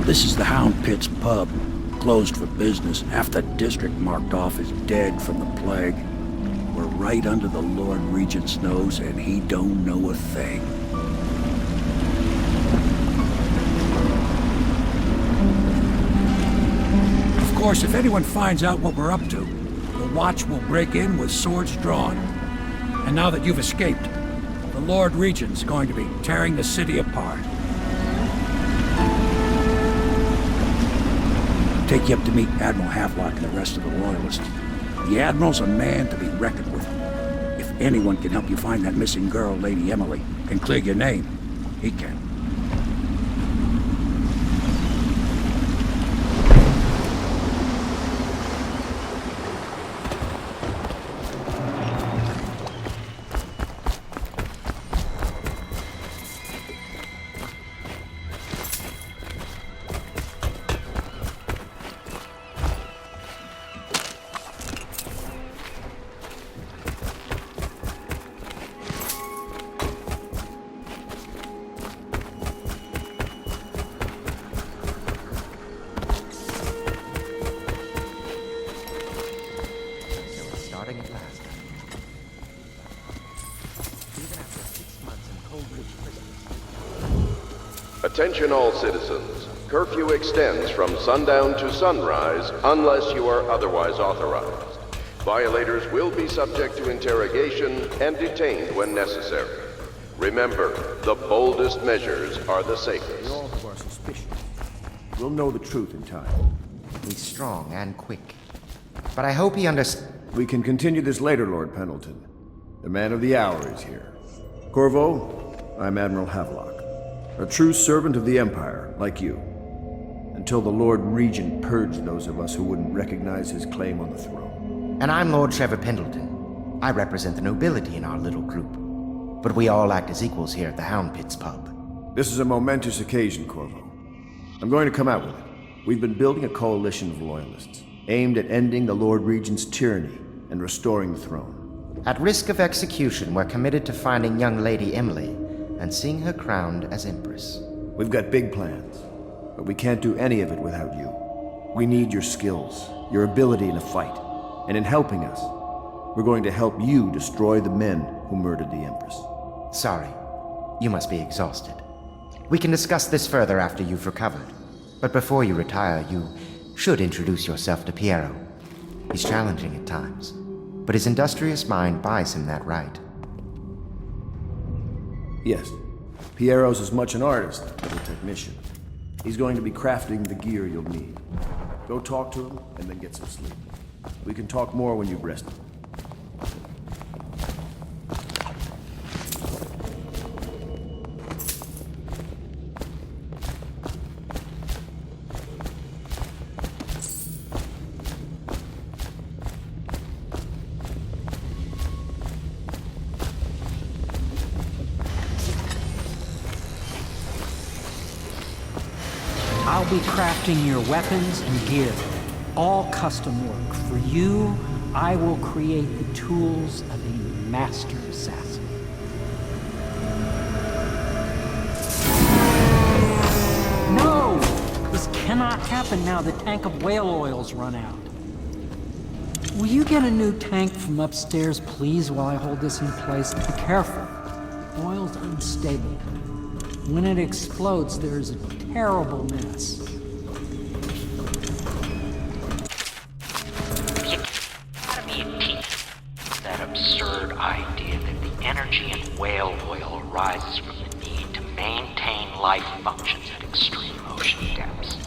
This is the Hound Pit's pub. Closed for business. Half the district marked off as dead from the plague. We're right under the Lord Regent's nose, and he don't know a thing. Of course, if anyone finds out what we're up to, the Watch will break in with swords drawn. And now that you've escaped, the Lord Regent's going to be tearing the city apart. Take you up to meet Admiral Havelock and the rest of the Royalists. The Admiral's a man to be reckoned with. If anyone can help you find that missing girl, Lady Emily, and clear your name, he can. Attention all citizens. Curfew extends from sundown to sunrise unless you are otherwise authorized. Violators will be subject to interrogation and detained when necessary. Remember, the boldest measures are the safest. We all have our suspicions. We'll know the truth in time. He's strong and quick. But I hope he understands. We can continue this later, Lord Pendleton. The man of the hour is here. Corvo, I'm Admiral Havelock. A true servant of the Empire, like you. Until the Lord Regent purged those of us who wouldn't recognize his claim on the throne. And I'm Lord Trevor Pendleton. I represent the nobility in our little group. But we all act as equals here at the Hound Pit's pub. This is a momentous occasion, Corvo. I'm going to come out with it. We've been building a coalition of loyalists, aimed at ending the Lord Regent's tyranny and restoring the throne. At risk of execution, we're committed to finding young Lady Emily and seeing her crowned as Empress. We've got big plans, but we can't do any of it without you. We need your skills, your ability in a fight, and in helping us, we're going to help you destroy the men who murdered the Empress. Sorry, you must be exhausted. We can discuss this further after you've recovered. But before you retire, you should introduce yourself to Piero. He's challenging at times, but his industrious mind buys him that right. Yes, Piero's as much an artist as a technician. He's going to be crafting the gear you'll need. Go talk to him, and then get some sleep. We can talk more when you've rested. I'll be crafting your weapons and gear, all custom work. For you, I will create the tools of a master assassin. No! This cannot happen now. The tank of whale oil's run out. Will you get a new tank from upstairs, please, while I hold this in place? Be careful. Oil's unstable. When it explodes, there's a terrible mess. Gotta be a teeth. That absurd idea that the energy in whale oil arises from the need to maintain life functions at extreme ocean depths.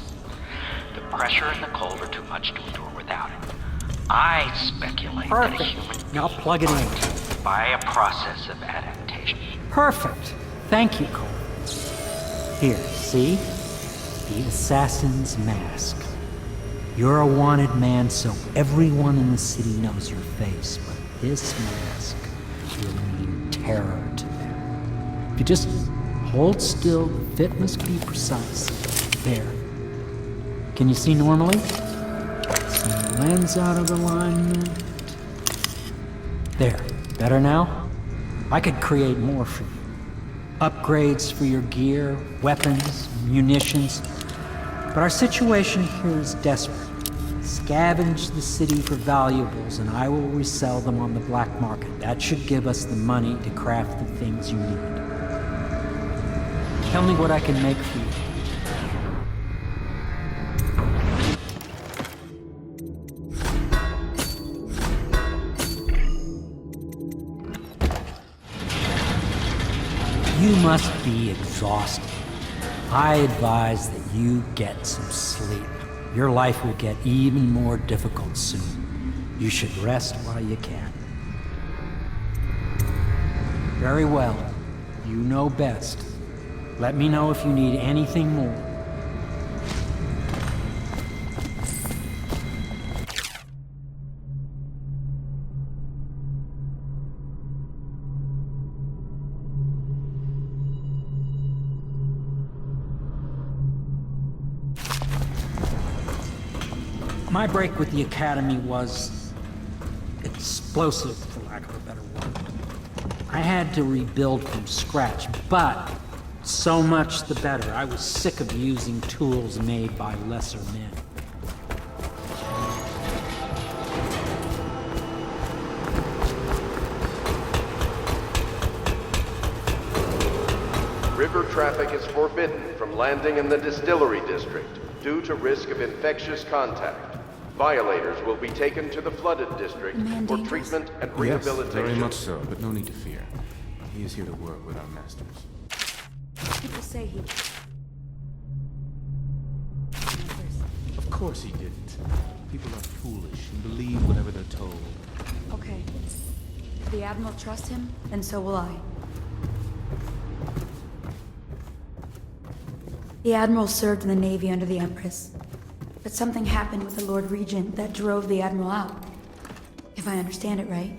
The pressure and the cold are too much to endure without it. I speculate that a human Now plug it in. by a process of adaptation. Perfect. Thank you, Cole. Here, see? The assassin's mask. You're a wanted man, so everyone in the city knows your face, but this mask will mean terror to them. If you just hold still, the fit must be precise. There. Can you see normally? Some lens out of alignment. There. Better now? I could create more for you. Upgrades for your gear, weapons, munitions. But our situation here is desperate. Scavenge the city for valuables, and I will resell them on the black market. That should give us the money to craft the things you need. Tell me what I can make for you. You must be exhausted. I advise that you get some sleep. Your life will get even more difficult soon. You should rest while you can. Very well. You know best. Let me know if you need anything more. My break with the Academy was explosive, for lack of a better word. I had to rebuild from scratch, but so much the better. I was sick of using tools made by lesser men. River traffic is forbidden from landing in the distillery district due to risk of infectious contact. Violators will be taken to the flooded district for treatment and rehabilitation. Yes, very much so, but no need to fear. He is here to work with our masters. People say he... Of course he didn't. People are foolish and believe whatever they're told. Okay. If the Admiral trusts him, then so will I. The Admiral served in the Navy under the Empress. But something happened with the Lord Regent that drove the Admiral out. If I understand it right.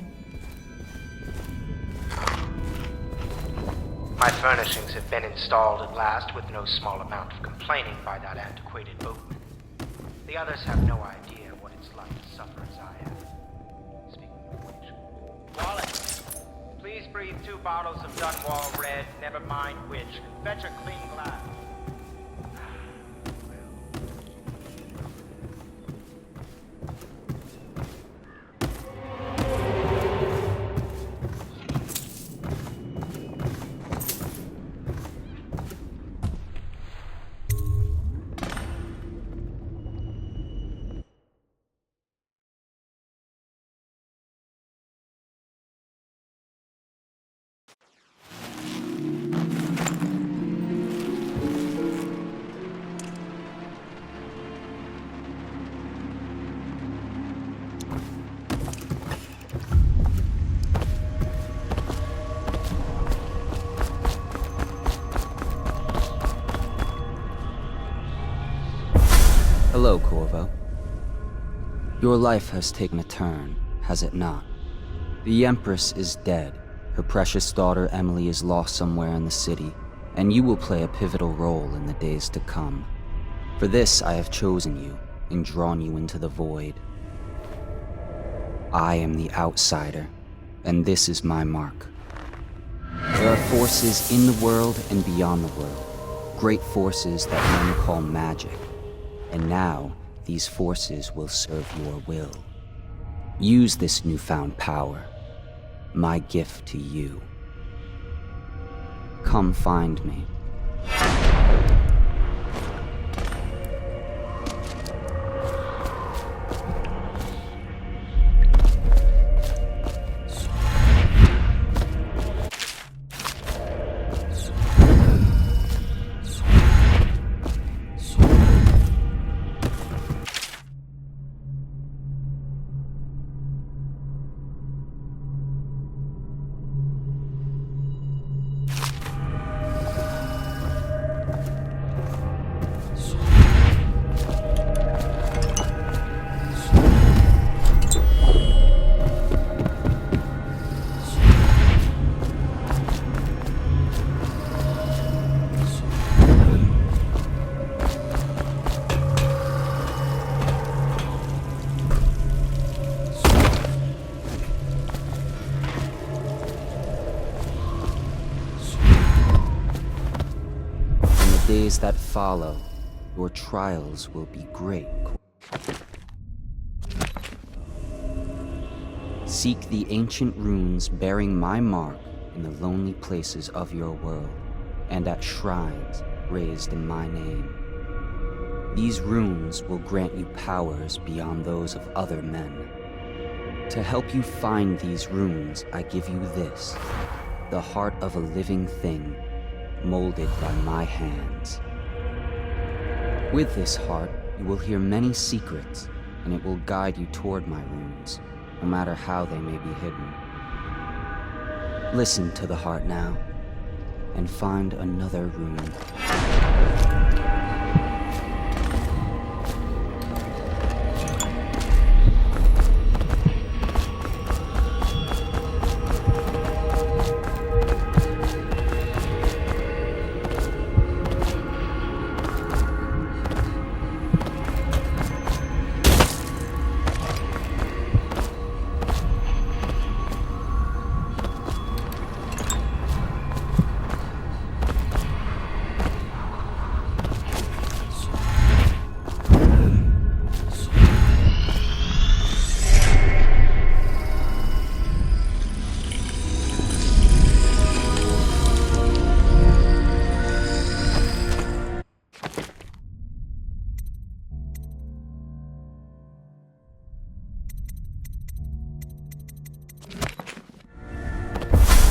My furnishings have been installed at last with no small amount of complaining by that antiquated boatman. The others have no idea what it's like to suffer as I have. Speaking of which... Wallace, please breathe 2 bottles of Dunwall Red, never mind which. Fetch a clean glass. Hello, Corvo. Your life has taken a turn, has it not? The Empress is dead. Her precious daughter Emily is lost somewhere in the city, and you will play a pivotal role in the days to come. For this I have chosen you and drawn you into the void. I am the outsider, and this is my mark. There are forces in the world and beyond the world, great forces that men call magic. And now, these forces will serve your will. Use this newfound power, my gift to you. Come find me. Days that follow, Your trials will be great. Seek the ancient runes bearing my mark in the lonely places of your world, and at shrines raised in my name. These runes will grant you powers beyond those of other men. To help you find these runes, I give you this, the heart of a living thing, molded by my hands. With this heart, you will hear many secrets, and it will guide you toward my runes, no matter how they may be hidden. Listen to the heart now, and find another rune.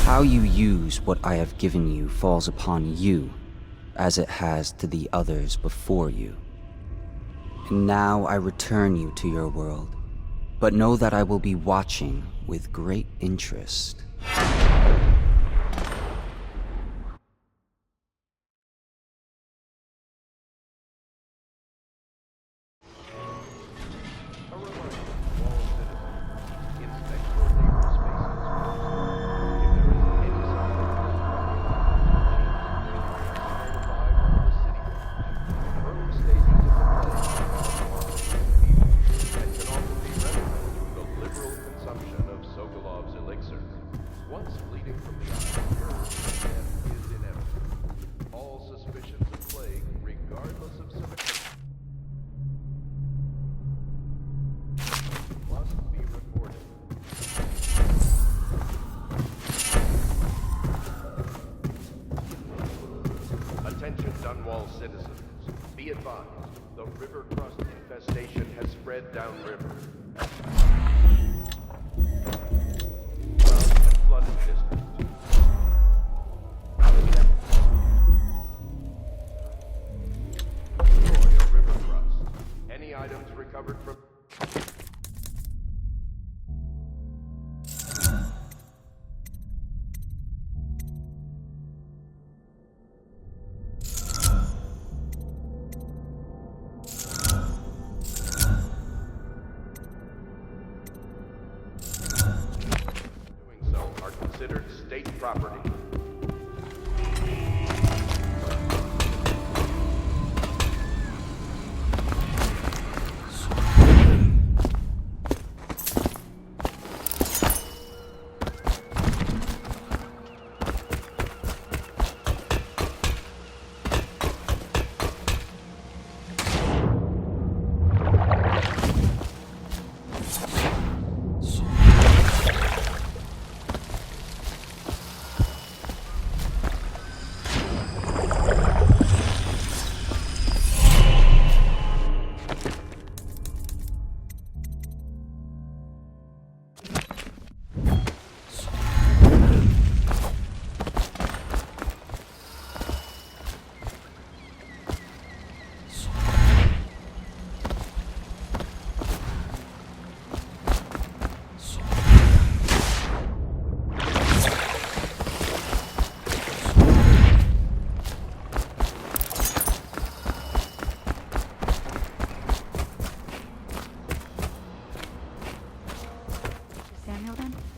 How you use what I have given you falls upon you, as it has to the others before you. And now I return you to your world, but know that I will be watching with great interest. Citizens, be advised, the river crust infestation has spread downriver. Flooded district. Destroy a river crust. Any items recovered from... considered state property.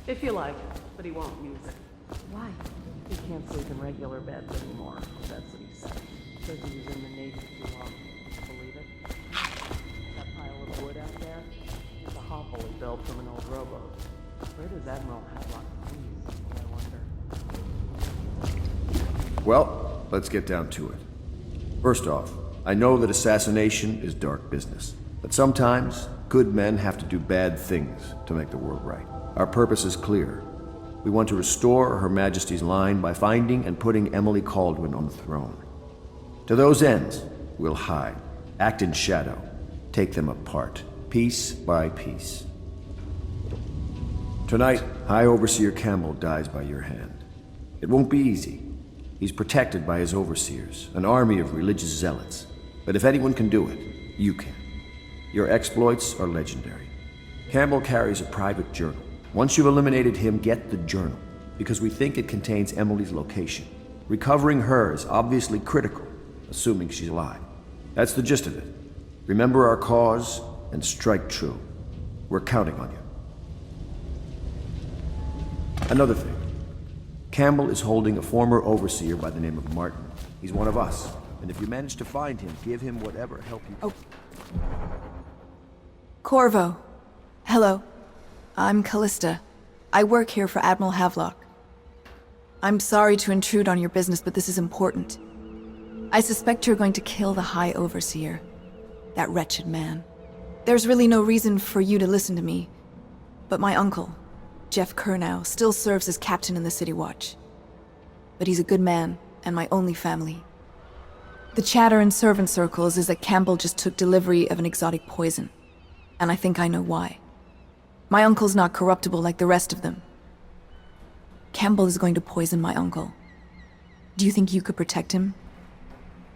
If you like, but he won't use it. Why? He can't sleep in regular beds anymore. That's what he said. Says he was in the Navy too long. Believe it? That pile of wood out there is a hovel he built from an old rowboat. Where does Admiral Havelock please, I wonder? Well, let's get down to it. First off, I know that assassination is dark business, but sometimes good men have to do bad things to make the world right. Our purpose is clear. We want to restore Her Majesty's line by finding and putting Emily Kaldwin on the throne. To those ends, we'll hide, act in shadow, take them apart, piece by piece. Tonight, High Overseer Campbell dies by your hand. It won't be easy. He's protected by his overseers, an army of religious zealots. But if anyone can do it, you can. Your exploits are legendary. Campbell carries a private journal. Once you've eliminated him, get the journal, because we think it contains Emily's location. Recovering her is obviously critical, assuming she's alive. That's the gist of it. Remember our cause and strike true. We're counting on you. Another thing. Campbell is holding a former overseer by the name of Martin. He's one of us, and if you manage to find him, give him whatever help you can. Corvo. Hello. I'm Callista. I work here for Admiral Havelock. I'm sorry to intrude on your business, but this is important. I suspect you're going to kill the High Overseer. That wretched man. There's really no reason for you to listen to me, but my uncle, Jeff Kernow, still serves as captain in the City Watch. But he's a good man, and my only family. The chatter in servant circles is that Campbell just took delivery of an exotic poison, and I think I know why. My uncle's not corruptible like the rest of them. Campbell is going to poison my uncle. Do you think you could protect him?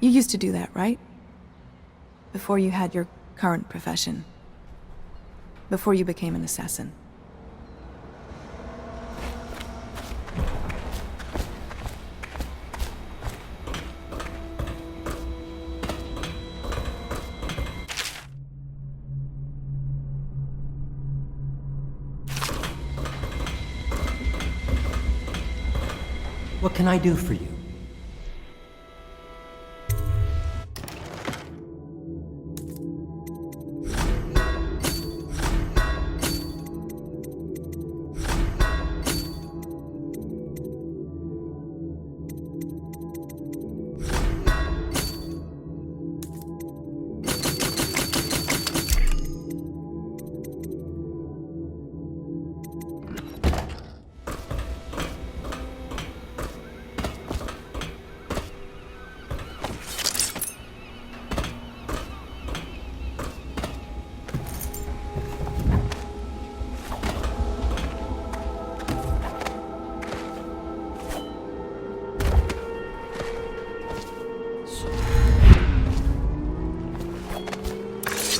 You used to do that, right? Before you had your current profession. Before you became an assassin. What can I do for you?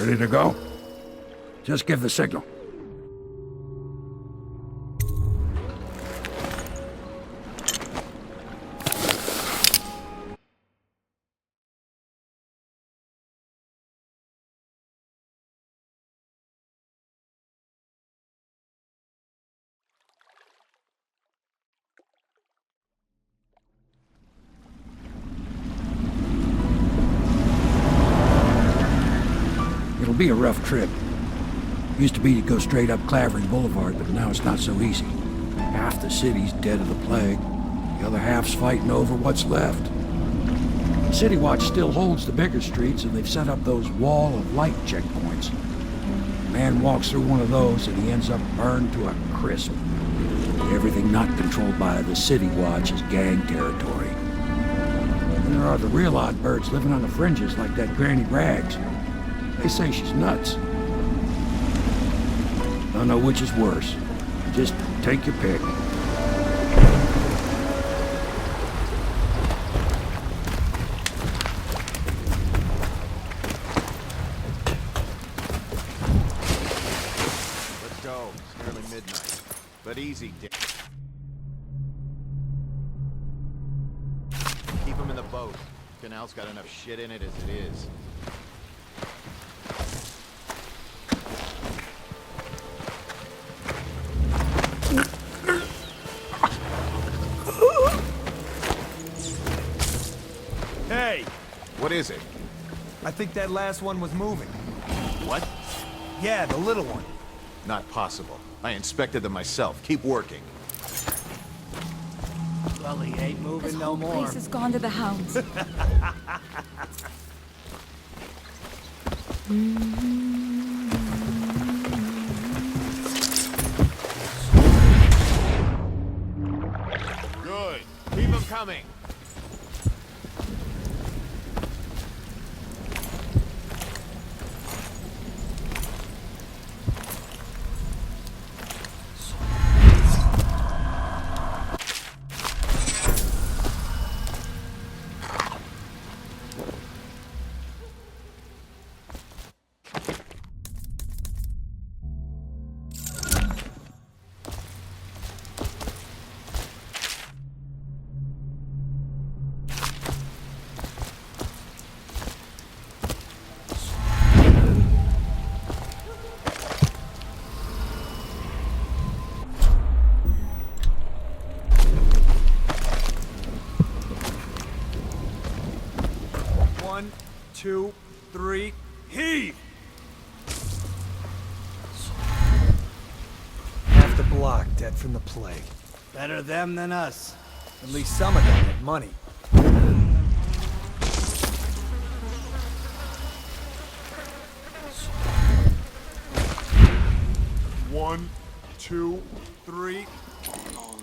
Ready to go? Just give the signal. It'll be a rough trip. Used to be to go straight up Clavering Boulevard, but now it's not so easy. Half the city's dead of the plague. The other half's fighting over what's left. City Watch still holds the bigger streets, and they've set up those wall of light checkpoints. A man walks through one of those, and he ends up burned to a crisp. Everything not controlled by the City Watch is gang territory. And there are the real odd birds living on the fringes like that Granny Rags. They say she's nuts. Don't know which is worse. Just take your pick. Let's go. It's nearly midnight. But easy, Dick. Keep him in the boat. Canal's got enough shit in it as it is. Hey! What is it? I think that last one was moving. What? Yeah, the little one. Not possible. I inspected them myself. Keep working. Well, he ain't moving This no whole more. place has gone to the hounds. Good. Keep them coming. One, two, three, heave! Half the block dead from the plague. Better them than us. At least some of them had money. One, two, three.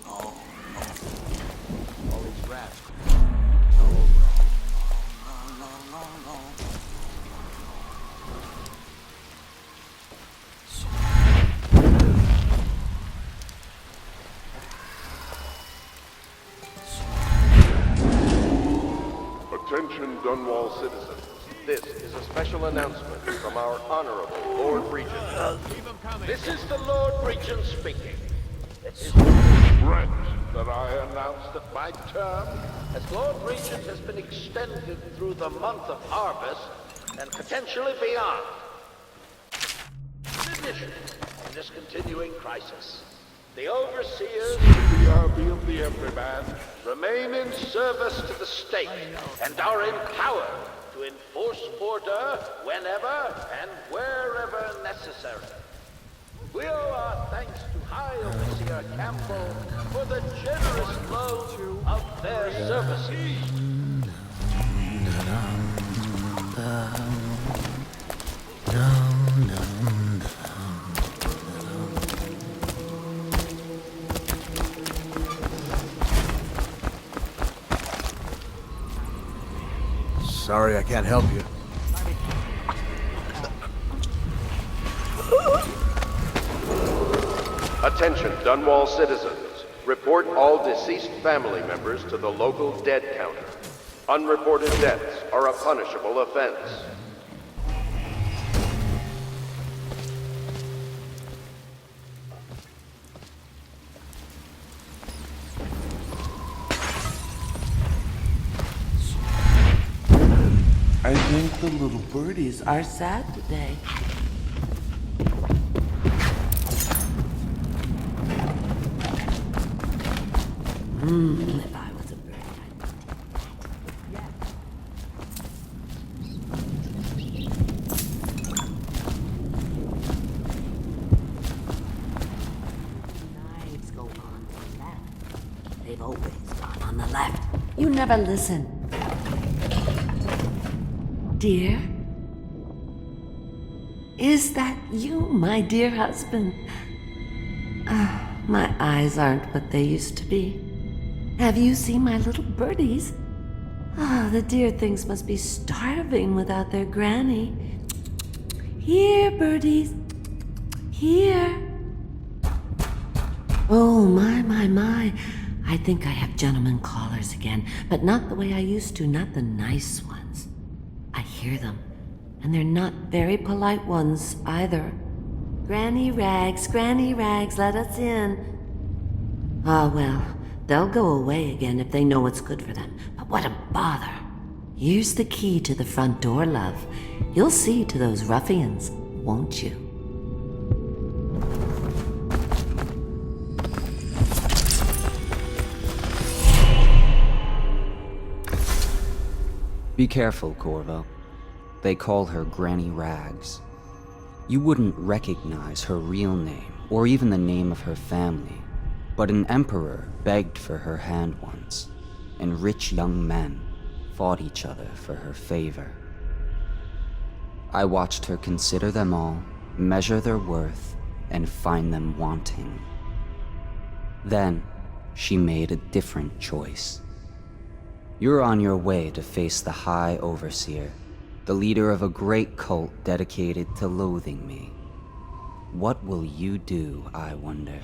All these rats. Attention Dunwall citizens. This is a special announcement from our Honorable Lord Regent. This is the Lord Regent speaking. It is with regret that I announce that my term as Lord Regent has been extended through the month of harvest and potentially beyond. In addition, in this continuing crisis, the overseers of the army of the Everyman remain in service to the state and are empowered to enforce order whenever and wherever necessary. We owe our thanks to High Overseer Campbell for the generous loan of their services. Sorry, I can't help you. Attention Dunwall citizens. Report all deceased family members to the local dead counter. Unreported deaths are a punishable offense. I think the little birdies are sad today. If I was a bird, Knives go on the left. They've always gone on the left. You never listen. Dear? Is that you, my dear husband? My eyes aren't what they used to be. Have you seen my little birdies? The dear things must be starving without their granny. Here, birdies. Here. Oh, my. I think I have gentlemen callers again, but not the way I used to, not the nice ones. I hear them, and they're not very polite ones either. Granny Rags, let us in. Well, they'll go away again if they know what's good for them. But what a bother. Here's the key to the front door, love. You'll see to those ruffians, won't you? Be careful, Corvo. They call her Granny Rags. You wouldn't recognize her real name, or even the name of her family, but an emperor begged for her hand once, and rich young men fought each other for her favor. I watched her consider them all, measure their worth, and find them wanting. Then, she made a different choice. You're on your way to face the High Overseer, the leader of a great cult dedicated to loathing me. What will you do, I wonder?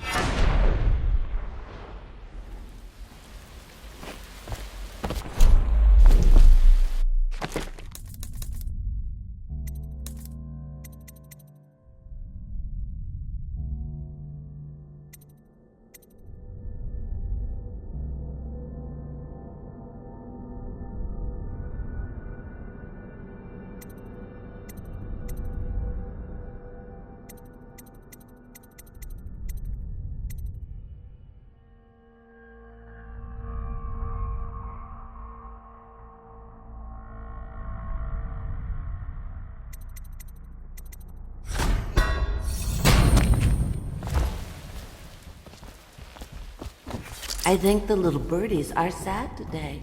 I think the little birdies are sad today.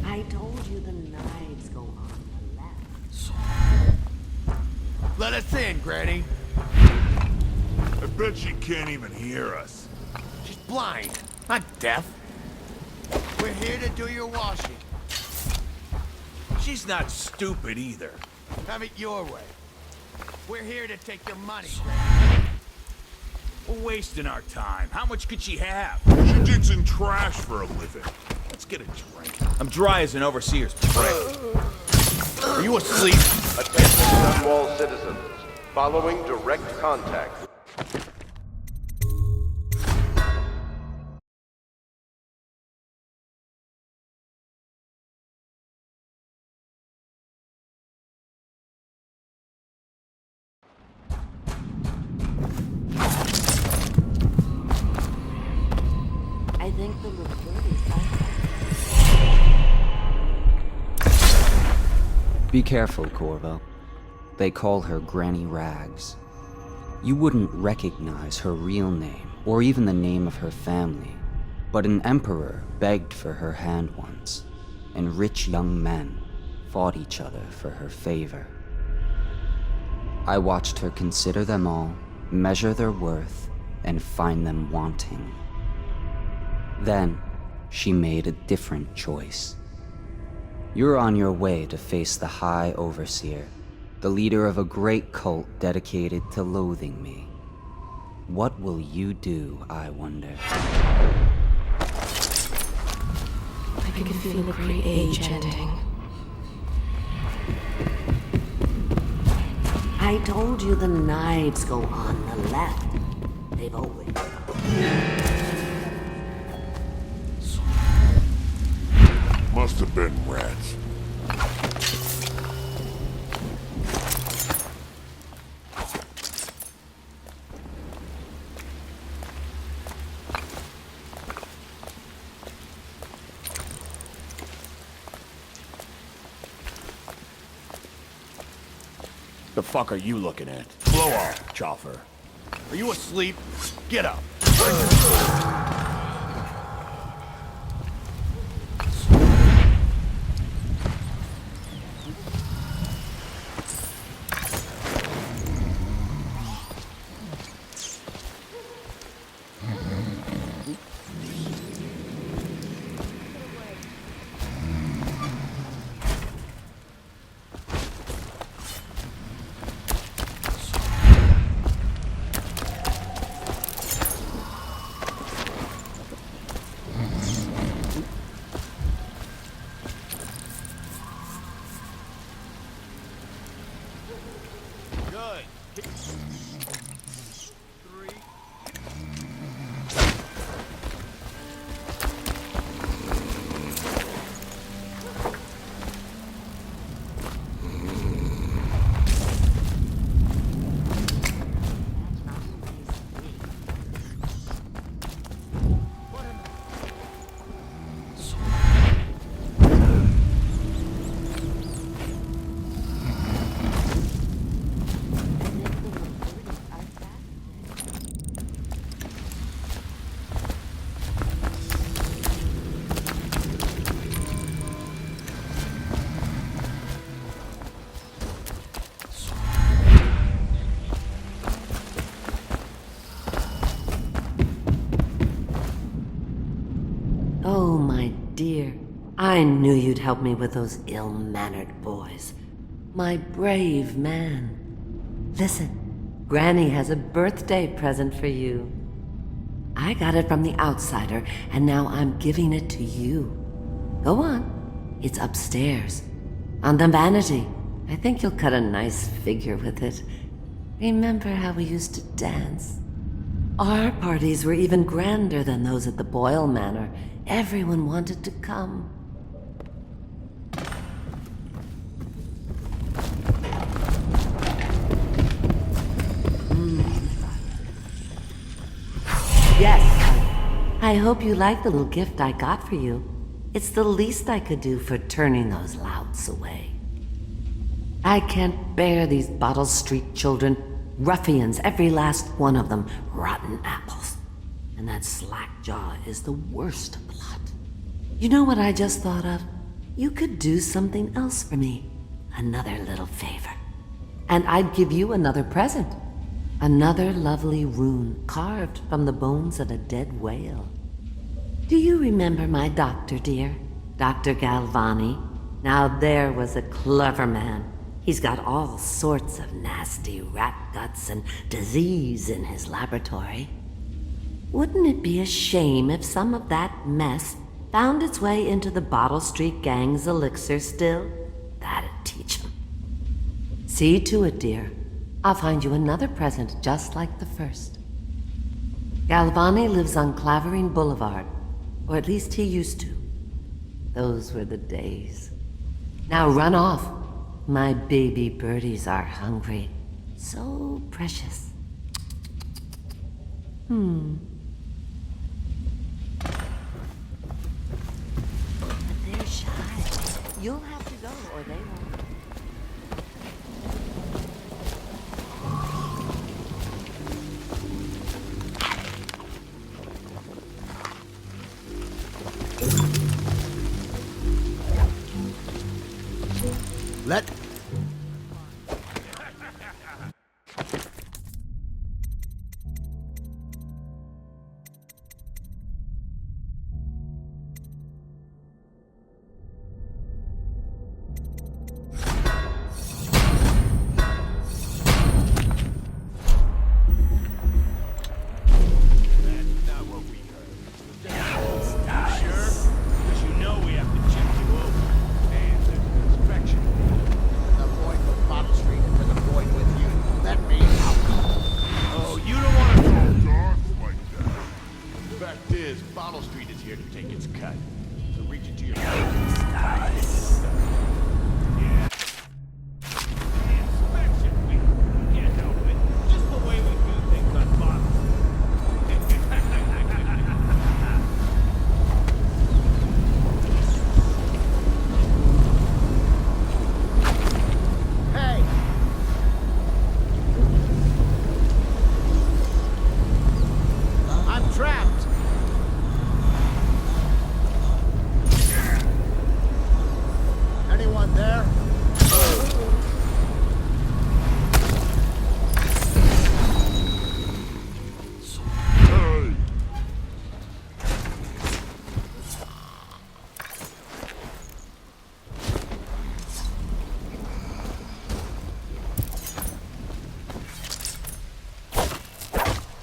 I told you the knives go on the left. Let us in, Granny. I bet she can't even hear us. She's blind, not deaf. We're here to do your washing. She's not stupid either. Have it your way. We're here to take your money. We're wasting our time. How much could she have? She digs in trash for a living. Let's get a drink. I'm dry as an overseer's prick. Are you asleep? Attention Dunwall citizens. Following direct contact. I think the little birdies are sad. Be careful, Corvo. They call her Granny Rags. You wouldn't recognize her real name, or even the name of her family, but an emperor begged for her hand once, and rich young men fought each other for her favor. I watched her consider them all, measure their worth, and find them wanting. Then, she made a different choice. You're on your way to face the High Overseer, the leader of a great cult dedicated to loathing me. What will you do, I wonder? I can feel a great age ending. I told you the knives go on the left. They've always Must have been rats. The fuck are you looking at? Blow off, Choffer. Are you asleep? Get up. I knew you'd help me with those ill-mannered boys. My brave man. Listen, Granny has a birthday present for you. I got it from the outsider, and now I'm giving it to you. Go on. It's upstairs. On the vanity. I think you'll cut a nice figure with it. Remember how we used to dance? Our parties were even grander than those at the Boyle Manor. Everyone wanted to come. Yes, I hope you like the little gift I got for you. It's the least I could do for turning those louts away. I can't bear these Bottle Street children. Ruffians, every last one of them. Rotten apples. And that slack-jaw is the worst of the lot. You know what I just thought of? You could do something else for me. Another little favor. And I'd give you another present. Another lovely rune carved from the bones of a dead whale. Do you remember my doctor, dear? Dr. Galvani? Now there was a clever man. He's got all sorts of nasty rat guts and disease in his laboratory. Wouldn't it be a shame if some of that mess found its way into the Bottle Street Gang's elixir still? That'd teach him. See to it, dear. I'll find you another present just like the first. Galvani lives on Clavering Boulevard, or at least he used to. Those were the days. Now run off. My baby birdies are hungry. So precious. But they're shy. You'll have to go, or they won't. Let... Bottle Street is here to take its cut. So reach into your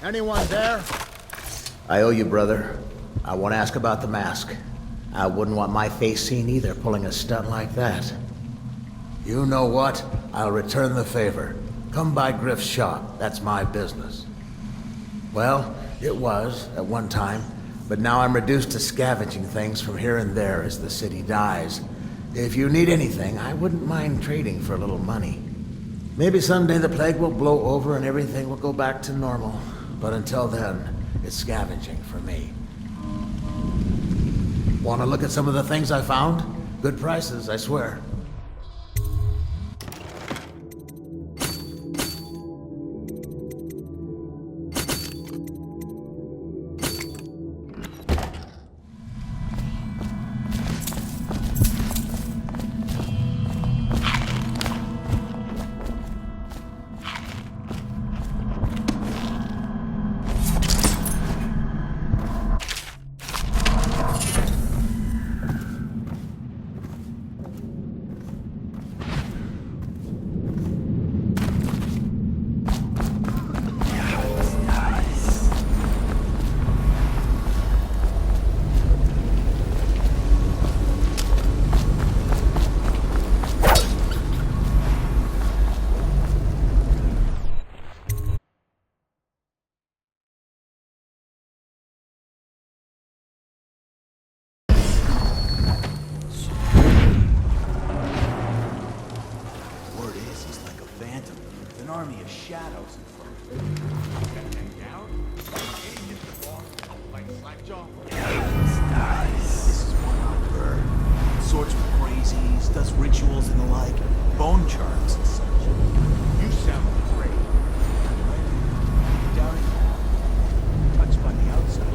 Anyone there? I owe you, brother. I want to ask about the mask. I wouldn't want my face seen either, pulling a stunt like that. You know what? I'll return the favor. Come by Griff's shop. That's my business. Well, it was, at one time, but now I'm reduced to scavenging things from here and there as the city dies. If you need anything, I wouldn't mind trading for a little money. Maybe someday the plague will blow over and everything will go back to normal. But until then, it's scavenging for me. Want to look at some of the things I found? Good prices, I swear. army of shadows in front. That thing down? Any hit the boss like Slackjaw? This is one odd bird. Sorts with crazies, does rituals and the like, bone charms and such. You sound great. Down in touched by the outside.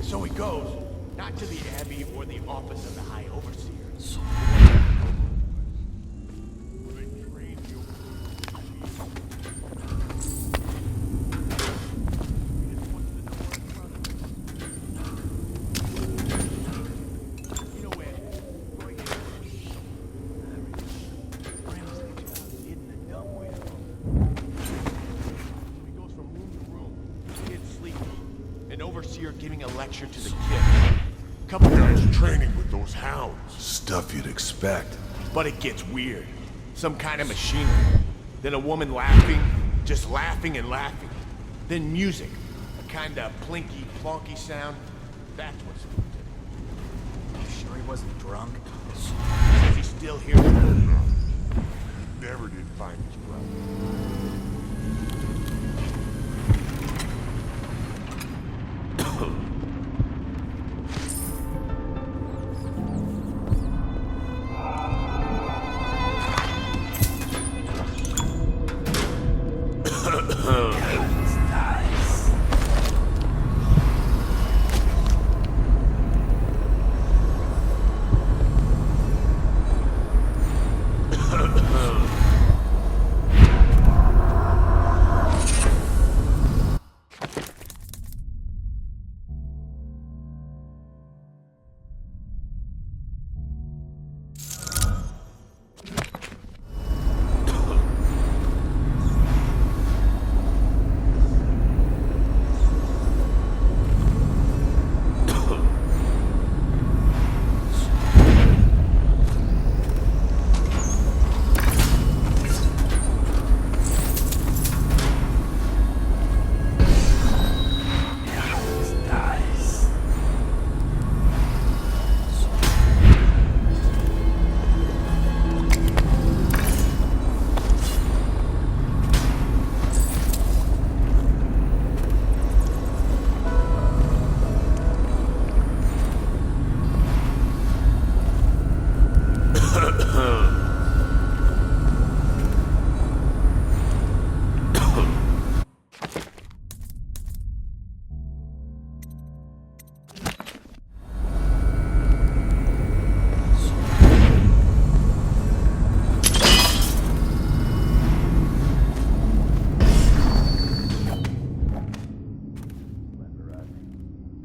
So he goes, not to the Abbey or the office of the High Overseer. Giving a lecture to the kid. Couple guys training with those hounds. Stuff you'd expect. But it gets weird. Some kind of machinery. Then a woman laughing, just laughing and laughing. Then music. A kind of plinky, plonky sound. That's what spooked him. You sure he wasn't drunk? Is he still here? Never did find his brother.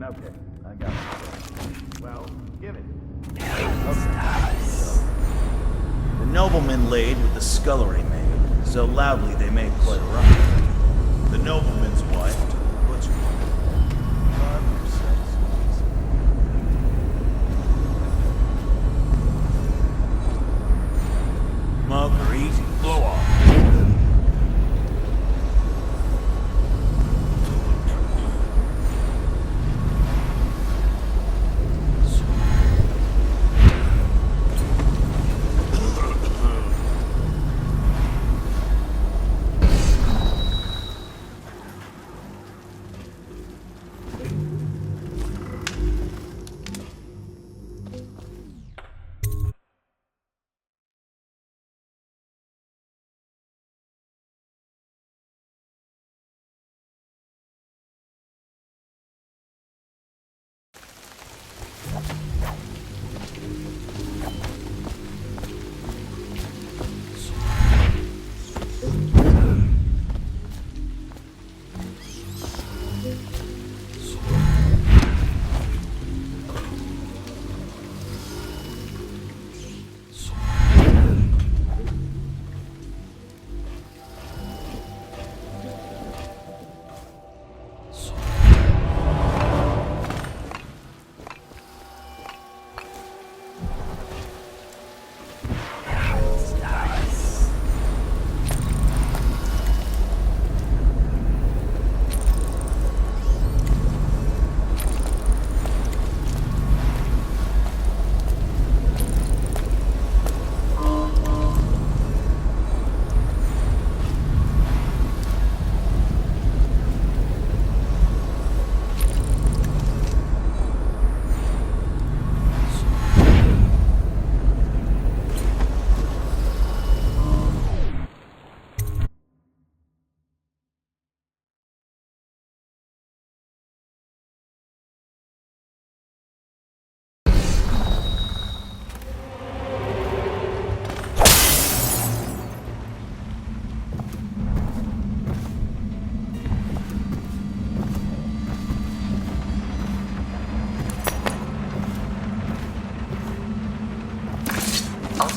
Okay, I got it. Well, give it. The nobleman laid with the scullery maid, so loudly they made quite a ruckus. The nobleman's wife took the butcher. Carved herself some pieces. Smoke or easy. Blow off.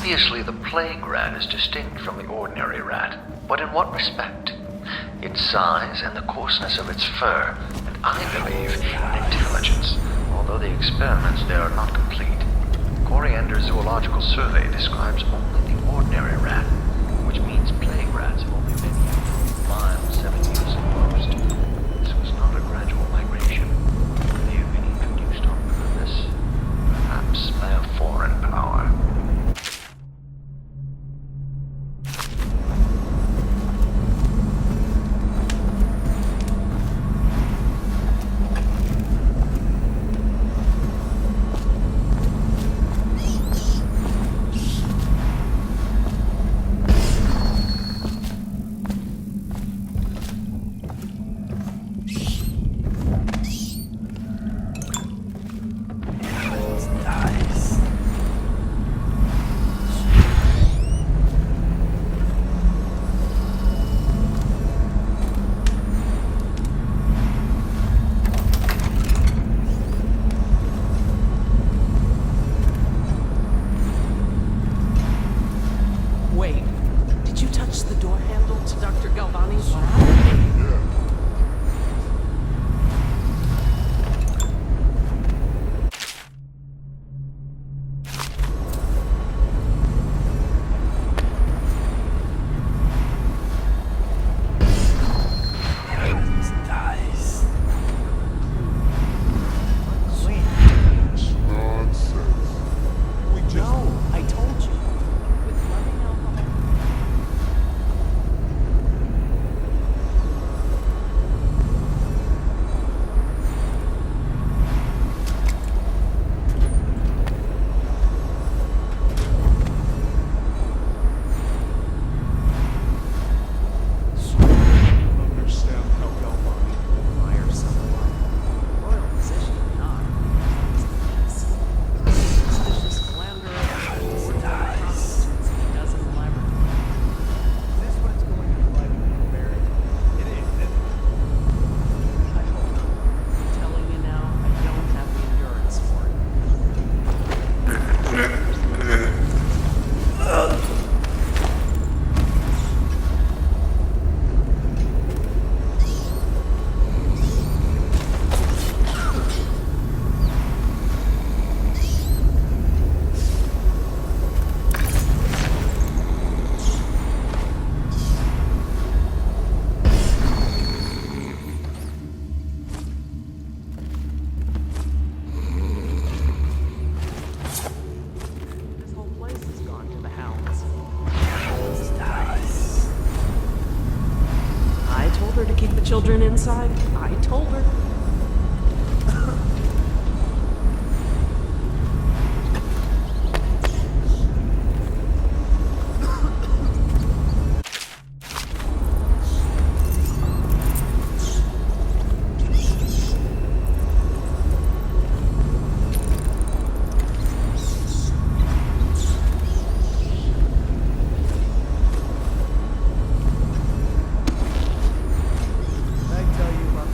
Obviously, the plague rat is distinct from the ordinary rat, but in what respect? Its size and the coarseness of its fur, and I believe in intelligence, although the experiments there are not complete. Coriander Zoological Survey describes only the ordinary rat, which means plague rats have only been here for 5-7 years at most. This was not a gradual migration. They have been introduced on purpose, perhaps by a foreign power. Children inside? I told her. Did I tell you about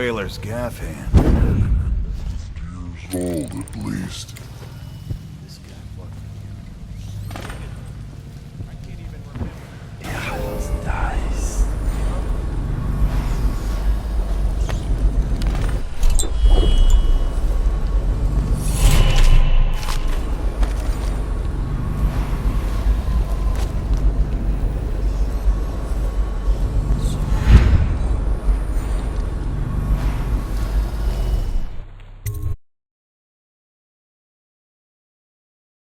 whaler's gaff hand. Years old, at least.